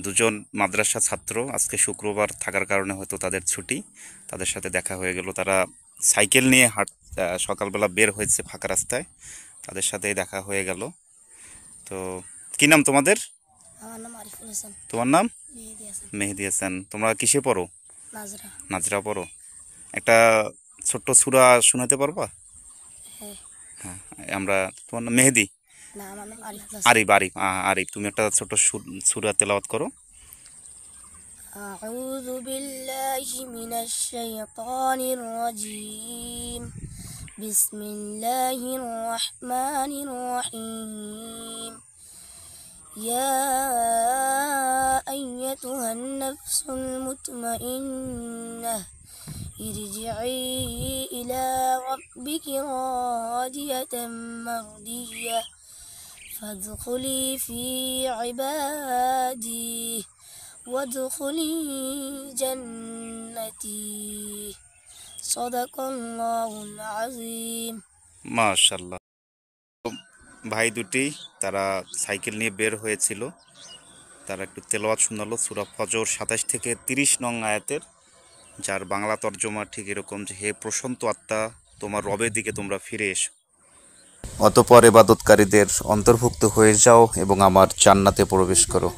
দুজন মাদ্রাসা ছাত্র, আজকে শুক্রবার থাকার কারণে হয়তো তাদের ছুটি। তাদের সাথে দেখা হয়ে গেল। তারা সাইকেল নিয়ে সকালবেলা বের হয়েছে ফাঁকা রাস্তায়, তাদের সাথেই দেখা হয়ে গেল। তো কি নাম তোমাদের? আমার নাম আরিফুল হাসান। তোমার নাম? মেহেদি হাসান। মেহেদি হাসান। তোমরা কিসে পড়ো? নাজরা। নাজরা পড়ো। একটা ছোট্ট সূরা শোনাতে পারবা? হ্যাঁ। হ্যাঁ, আমরা। তোমার নাম মেহেদি? না, আমার নাম আরিফুল হাসান। আরিফ। আরিফ, আরিফ, তুমি একটা ছোট্ট সূরা তেলাওয়াত করো। أعوذ بالله من الشيطان الرجيم. بسم الله الرحمن الرحيم. يا أيتها النفس المطمئنة ارجعي إلى ربك راضية مرضية فادخلي في عبادي وادخلي جنتي صدق الله العظيم. মাশাআল্লাহ। ভাই দুটি তারা সাইকেল নিয়ে বের হয়েছিল, তারা একটু তেলাওয়াত শোনালো সূরা ফজর 27 থেকে 30 নং আয়াতের, যার বাংলা তর্জমা ঠিক এরকম যে, হে প্রশান্ত আত্মা, তোমার রবের দিকে তোমরা ফিরে এসো, অতঃপর ইবাদতকারীদের অন্তর্ভুক্ত হয়ে যাও এবং আমার জান্নাতে প্রবেশ করো।